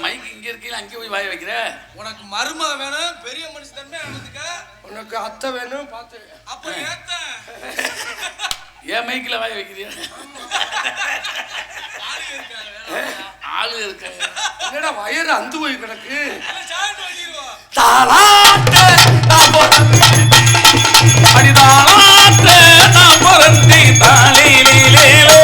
மைக்கு இங்க இருக்கீங்களா, அங்கே போய் வாய வைக்கிற? உனக்கு மருமக வேணும், பெரிய மனுஷன் தன்மை அனுமதிக்க. உனக்கு அத்தை வேணும் பார்த்து. அப்ப ஏத்த ஏன் மைக்கில் வாய வைக்கிறியா? ஆளு இருக்காங்க. என்னடா வயிறு அந்து போய் கிடக்கு. சாப்பிட்டு வாங்கிடுவோம். தாலாட்டு நான் பிறந்தேன். அடிதாளாத்த நான் பிறந்தி தாளிலேலோ.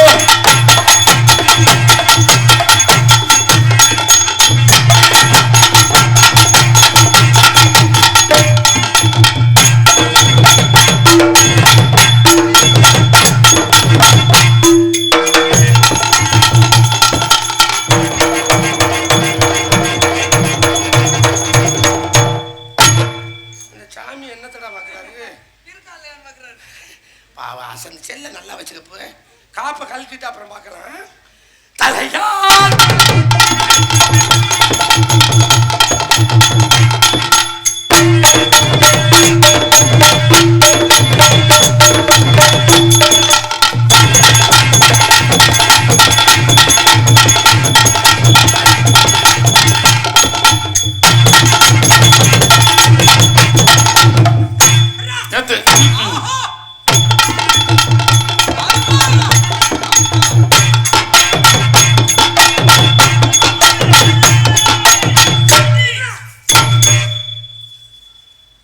இந்த சாமி என்னத்தடா பார்க்குறாரு? பாவா அந்த செல்ல நல்லா வச்சுக்கப்போ காப்பை கழட்டிட்டு அப்புறம் பார்க்கலாம். தலையார் நேத்து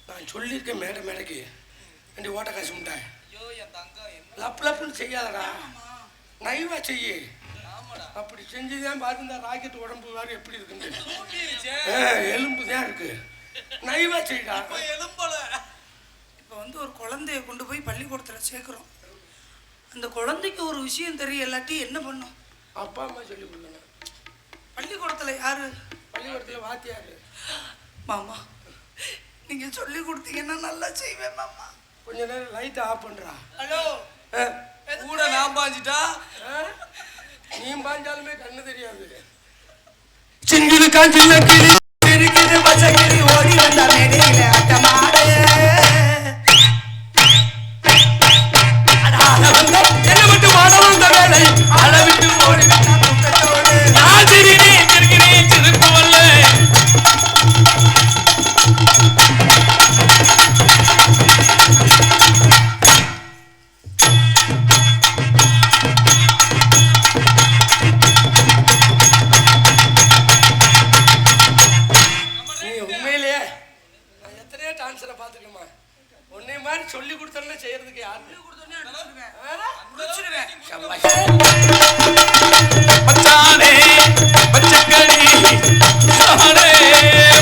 நான் சொல்லியிருக்கேன் மேடை மேடைக்கு ரெண்டு ஓட்ட காசு முட்டை ஐயோ என் தங்கம் என்ன லப் லப்புன்னு செய்யாதடா, நைவா செய்யு. அப்படி செஞ்சுதான் பாருங்க ராக்கெட் உடம்பு வேறு எப்படி இருக்குன்னு. எலும்பு தான் இருக்கு, நைவா செய்டா. எலும்பல. இப்போ வந்து ஒரு குழந்தைய கொண்டு போய் பள்ளிக்கூடத்தில் சேர்க்குறோம். அந்த குழந்தைக்கு ஒரு விஷயம் தெரிய இல்லாட்டி என்ன பண்ணும்? அப்பா அம்மா சொல்லி கொடுக்கணும். பள்ளிக்கூடத்தில் யாரு? பள்ளிக்கூடத்தில் வாத்தியாரு. மாமா நீங்கள் சொல்லி கொடுத்தீங்கன்னா நல்லா செய்வேன் மாமா. கொஞ்ச நேரம் லைட்டை ஆஃப் பண்ணுறா. ஹலோ, கூட நான் பாஞ்சிட்டா நீ பாஞ்சாலுமே கண்ணு தெரியாது. சிங்கிலு காஞ்சில கிளி கிரி பச்சைக்கிரி ஓடி வந்த மேடையில அட்டமாடு. என்ன மட்டும் வாட வந்த வேலை அளவிட்டு ஓடி நான் திருக்கிறேன் திருப்பு வரல. நீ உண்மையிலேயே நான் எத்தனையோ டான்ஸரை பார்த்துக்கமா, உன்னை மாதிரி சொல்லி கொடுத்தோம்னா செய்யறதுக்கு யாரு? மச்சானே பச்சைக்கடி நானே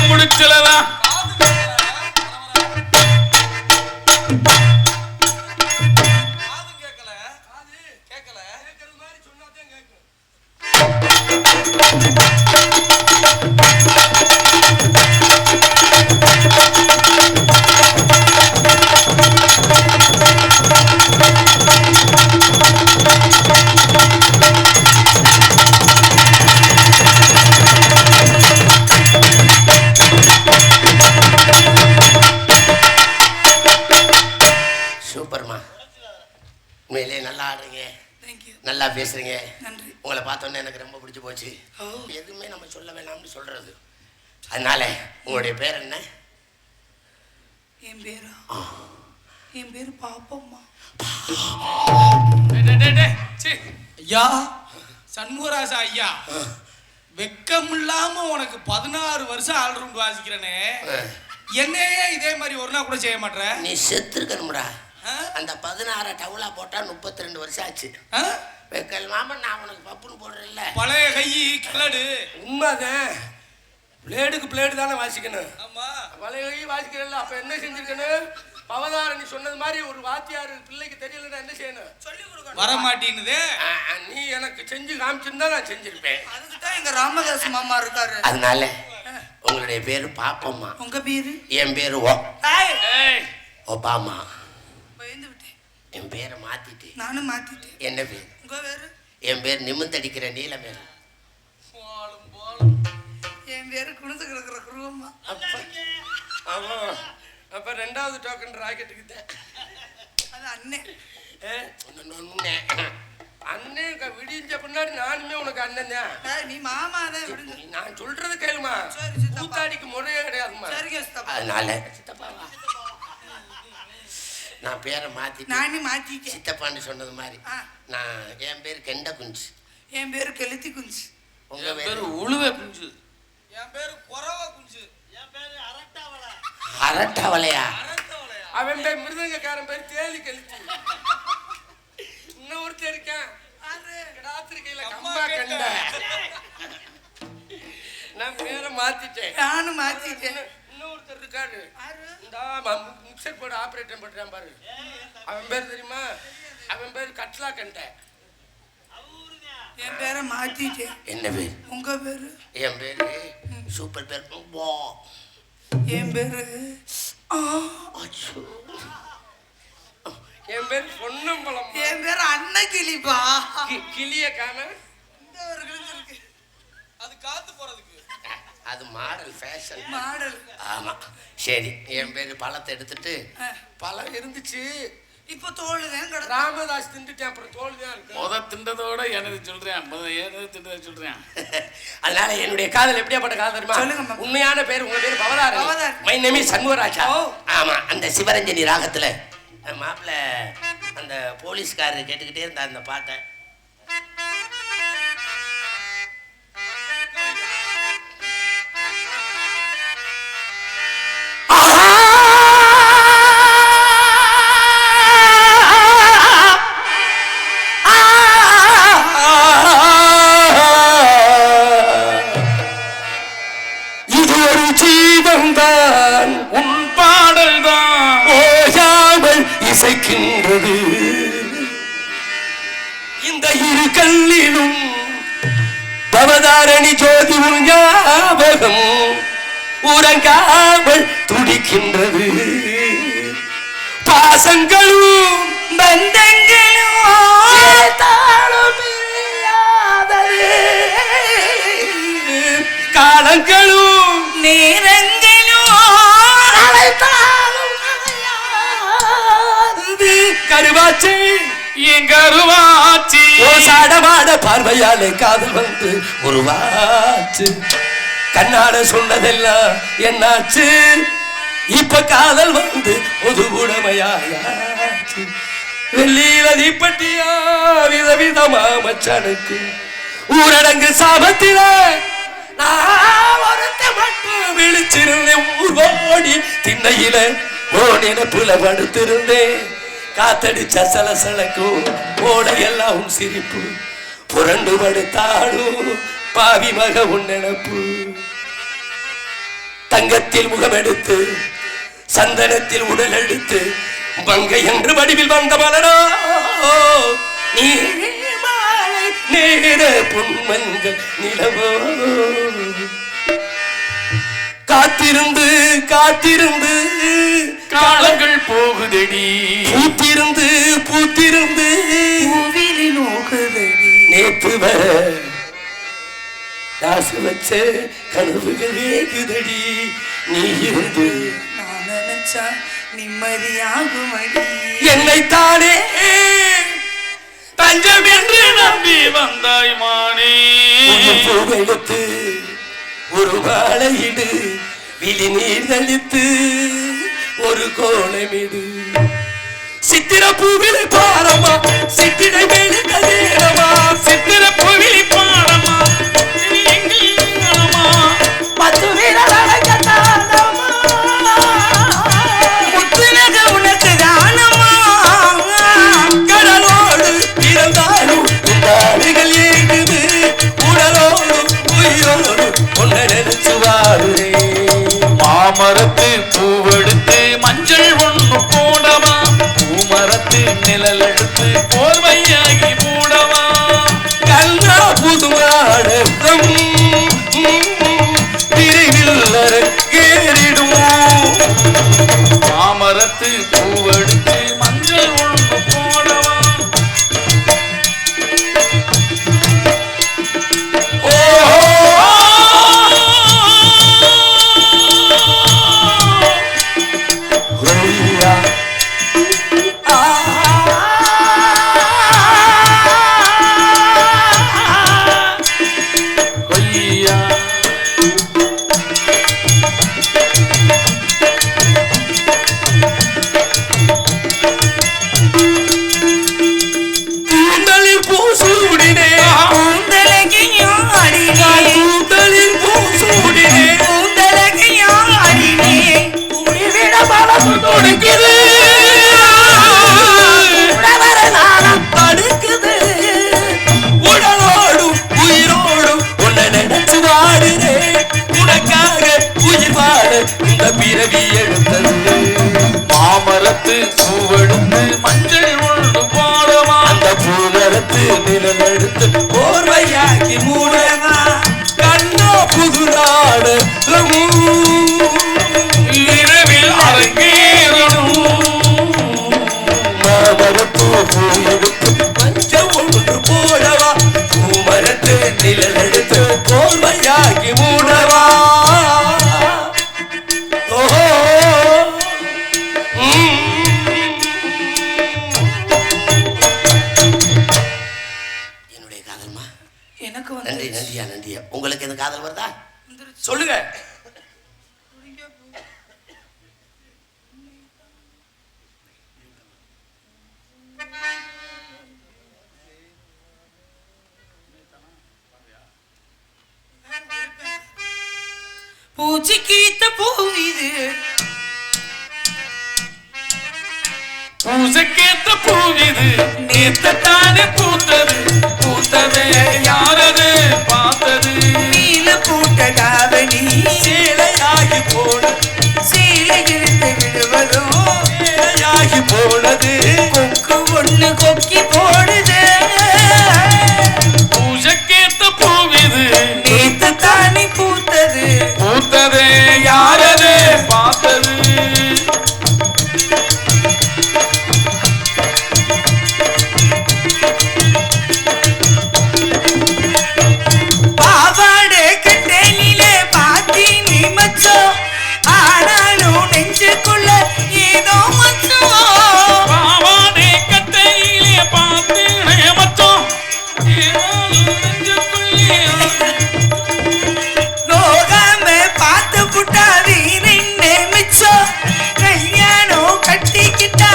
முடிச்சலதான். காது கேட்கல. நல்லா பேசுறீங்க. நன்றி. உங்களை பார்த்தோன்னே எனக்கு ரொம்ப பிடிச்சி போச்சு. எதுவுமே நம்ம சொல்ல வேணாம்னு சொல்றது. அதனால உங்களுடைய பேர் என்ன? என் பேரா? என் பேர் பாப்பம்மா. ஐயா சண்முகராஜா ஐயா, வெக்கம் இல்லாம உனக்கு 16 வருஷம் ஆல்ரவுண்ட் வாசிக்கிறனே, என்னையே இதே மாதிரி ஒரு நாள் கூட செய்ய மாட்டற? நீ செத்துருக்கணும்டா. அந்த 16 டவுலா போட்டா 32 வருஷம் ஆச்சு. வெக்கல் மாமா நான் உனக்கு பப்புன்னு போடுறேன்ல. பழைய கை கிளடு. உண்மைதான், பிளேடுக்கு பிளேடு தானே வாசிக்கணும். ஆமா, பழைய கை வாசிக்கிறல்ல. அப்ப என்ன செஞ்சிருக்கணும்? பவதார நீ சொன்னது மாதிரி ஒரு வாத்தியார் பிள்ளைக்கு தெரியலன்னா என்ன செய்யணும்? சொல்லி கொடுக்கணும். வர மாட்டேங்குதே. நீ எனக்கு செஞ்சு காமிச்சிருந்தா நான் செஞ்சிருப்பேன். அதுக்கு தான் எங்க ராமதாஸ் மாமா இருக்காரு. அதனால உங்களுடைய பேரு பாப்பம்மா. உங்க பேரு? என் பேரு ஒபாமா. பயந்து விட்டேன். என் பேரை மாத்திட்டு. நானும் மாத்திட்டேன். என்ன பேர்? உங்க பேரு? என் பேர் நிமிந்தடிக்கிற நீலமேல். என் பேரு குனிந்து கிடக்குற குருவம்மா. ஆமா, அப்ப 2வது டோக்கன் ராக்கெட்டுக்கு தான். அது அண்ணே. அண்ணன் விடிஞ்ச பின்னாடி நானுமே உனக்கு அண்ணன் தான். நீ மாமா தான். நான் சொல்றது கேளுமா, கூத்தாடிக்கு முறையே கிடையாதுமா. அதனால சித்தப்பாவா நான் பேரை மாத்திட்டு. நானும் மாத்திட்டேன். சித்தப்பான்னு சொன்னது மாதிரி. நான் என் பேர் கெண்ட குஞ்சு. என் பேரு கெளுத்தி குஞ்சு. உங்க பேரு உழுவே குஞ்சு. என் பேரு குறவ குஞ்சு. என் பேரு அரட்டாவளை. அரட்டாவளையா? அவன் பேர் மிருதங்கக்காரன் பேர் தேலி கெளுத்தி. இன்னொருத்தர் இருக்கேன் ராத்திரிக்கையில கம்பா கண்ட. நான் பேரை மாத்திட்டேன். நானும் மாத்திட்டேன். இன்னொருத்தர் இருக்காரு, இந்த மிக்சர் போர்டு ஆபரேட்டர் பண்றான் பாரு. அவன் பேர் தெரியுமா? அவன் பேர் கட்லா கண்ட. என் பேரை மாத்திட்டேன். என்ன பேர்? உங்க பேரு? என் பேரு சூப்பர் பேர். என் பேரு என் பேர் பொன்னம்பலம். என் பேரு அன்னக்கிளிப்பா. கிளிய காண இந்த ஒரு கிழிஞ்சு இருக்கு. அது காத்து போறதுக்கு. அது மாடல் ஃபேஷன். மாடல். ஆமா சரி. என் பேரு பழத்தை எடுத்துட்டு. பழம் இருந்துச்சு, இப்ப தோல் தான் கிடக்கு. ராமதாஸ் திண்டுட்டேன், அப்புறம் தோல் தான் இருக்கு. திண்டதோட எனது சொல்றேன், ஏனது திண்டதை சொல்றேன். அதனால என்னுடைய காதல் எப்படியாப்பட்ட காதல் தெரியுமா? சொல்லுங்க. உண்மையான பேர் உங்க பேர் Bhavathara. My name is Shanmugaraja. ஆமா, அந்த சிவரஞ்சனி ராகத்துல மாப்பிள்ள அந்த போலீஸ்காரர் கேட்டுக்கிட்டே இருந்தா அந்த பாட்டை. இது ஒரு ஜீவன் தான், உன் பாடல் தான் ஓயாமல் இசைக்கின்றது. இந்த இரு கல்லிலும் பவதாரணி ஜோதி உன் ஞாபகம் உறங்காமல் துடிக்கின்றது. பாசங்களும் பந்தங்களும் காலங்களும் நேரங்களும் கருவாச்சி என் கருவாச்சி. ஓ சாடமாட பார்வையாலே காதல் வந்து உருவாச்சு. கண்ணாட சொன்னதெல்லாம் என்னாச்சு? இப்ப காதல் வந்து பொது உடமையாயாச்சு. வெள்ளியில தீப்பட்டியா விதவிதமா மச்சானுக்கு ஊரடங்கு சாபத்தில நான் ஒருத்த மட்டும் விழிச்சிருந்தேன். ஊர்வோடி திண்ணையில ஓ நினைப்புல படுத்திருந்தேன். காத்தடிச்ச சலசலக்கும் ஓடையெல்லாம் உன் சிரிப்பு புரண்டு படுத்தாடும் பாவி மக உன் நினப்பு. தங்கத்தில் முகமெடுத்து சந்தனத்தில் உடல் எடுத்து மங்கை என்று வடிவில் வந்த மலரோ நீ மாலை அரங்கேற பொன்மஞ்சள் நிலவோ காத்திருந்து காத்திருந்து காலங்கள் போகுதடி பூத்திருந்து பூத்திருந்து பூவிலி நோக்குதடி நேற்று வர ஆசை வச்ச கனவுகள் வேகுதடி நீ இருந்து நான் நினைச்சா நிம்மதியாகுமடி என்னைத்தானே தஞ்சம் என்று நம்பி வந்தாய் மானே பூவெடுத்து ஒரு வாழையிடு விழி நீர் நலித்து ஒரு கோலமிடு சித்திர பூவிலை பாரமா சித்திரை மேலிட்ட நேரமா சித்திர பூவிலி பாடமா பத்து வீரர் அழகத்தானமா முத்துலக உனக்கு தானமா கடலோடு பிறந்தாலும் உண்டாடுகள் ஏங்குது உடலோடு உயிரோடு ஒன்றை நினைச்சு வாடுறே மாமரத்து பூவெடுத்து மஞ்சள் ஒண்ணு போடவா பூமரத்து நிழல் எடுத்து போர்வையாகி மூடவா கண்ணா புதுவாடம் விரைவில் அரங்கேறிடும் மாமரத்து பூவெடுத்து மஞ்சள் ஒண்ணு போடவா ஒய்யா கொய்யா கூந்தலில் பூசூடினே கூந்தலகையும் அடினே கூந்தலில் பூசூடினே கூந்தலகையும் அடினே குடிவிட பலம் கொடுக்குது உடவர நாளம் தடுக்குது உடலோடும் உயிரோடும் உன்னை நினைச்சு வாடுறே உனக்காக உயிர் வாழ இந்த பிறவி எடுத்தது மாமரத்து பூவெடுத்து மஞ்சள் ஒண்ணு போடவா அந்த பூமரத்து நிழல் எடுத்து போர்வையாக்கி மூடவா கண்ணா புது நாடு இரவில் அரங்கேறணும் மாமரத்து பூ எடுத்து பஞ்சம் ஒன்று போடவா பூமரத்து நிழல் எடுத்து போர்வையாக்கி மூடவா ஓஹோ என்னுடைய காதல்மா எனக்கு நன்றி வந்து நன்றியா நன்றியா உங்களுக்கு எந்த காதல் வருதா சொல்லுங்க பூச்சிக்கீத்த பூவிது பூசக்கேத்த பூவிது நேத்தத்தானே பூத்தது பூத்ததே யாரது பார்த்தது நீல பூட்ட தாவணி சேலையாகி போனது சீலை இழுத்து விடுவதோ சேலையாகி போனது கொக்கு ஒண்ணு கொக்கி போடுது பூசக்கேத்த பூவிது நேத்து தானி பூத்தது பூத்ததே யாரது பார்த்தது பாவாடை கட்டலிலே பாத்தி நீ மச்சோ ஆனாலும் நெஞ்சுக்குள்ள ஏதோ மச்சோ பாவாடை கட்டையிலே பார்த்தேனே மச்சான் நெஞ்சுக்குள்ளே நோகாம பார்த்து புட்டா வீரன்னே மிச்சோ கல்யாணம் கட்டிக்கிட்டா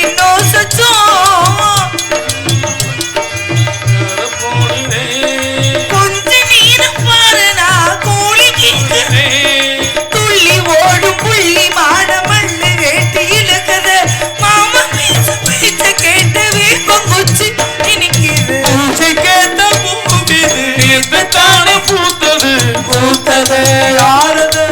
இன்னும் சொச்சோ போடுதே கொஞ்ச நேரம் பாரு நான் கூலி கேட்கிறேன் துள்ளி ஓடும் புள்ளி மாடமல்லு வேட்டி இழுக்குது மாமா பேச்ச கேட்டு வீப்பம் குச்சி இனிக்குது பூசைக்கேத்த பூவிது நேத்தத்தானே பூத்தது பூத்ததே யாரது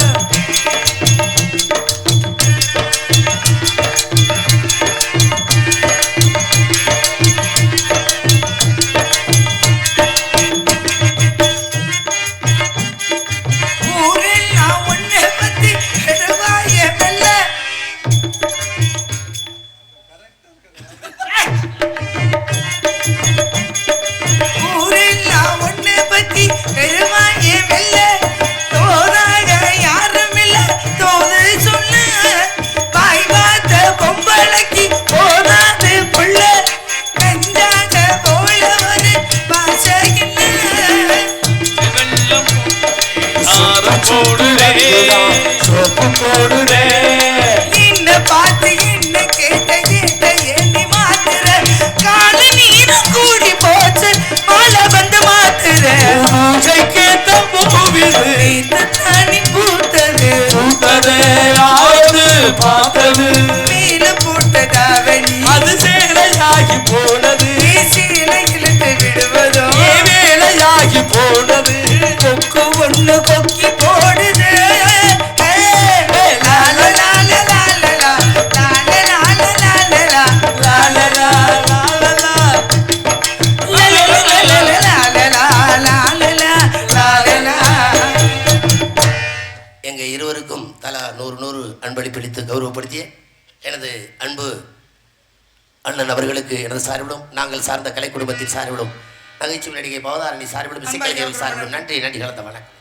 எங்கள் இருவருக்கும் தலா 100 அன்பளிப்பளித்து கௌரவப்படுத்திய எனது அன்பு அண்ணன் அவர்களுக்கு எனது சார்பிலும் நாங்கள் சார்ந்த கலை குடும்பத்தின் சார்பிலும் நகைச்சுவை நடிகை பவதாரணி சார்பிலும் இசைக்கலைஞர்கள் சார்பிலும் நன்றி கலந்த வணக்கம்.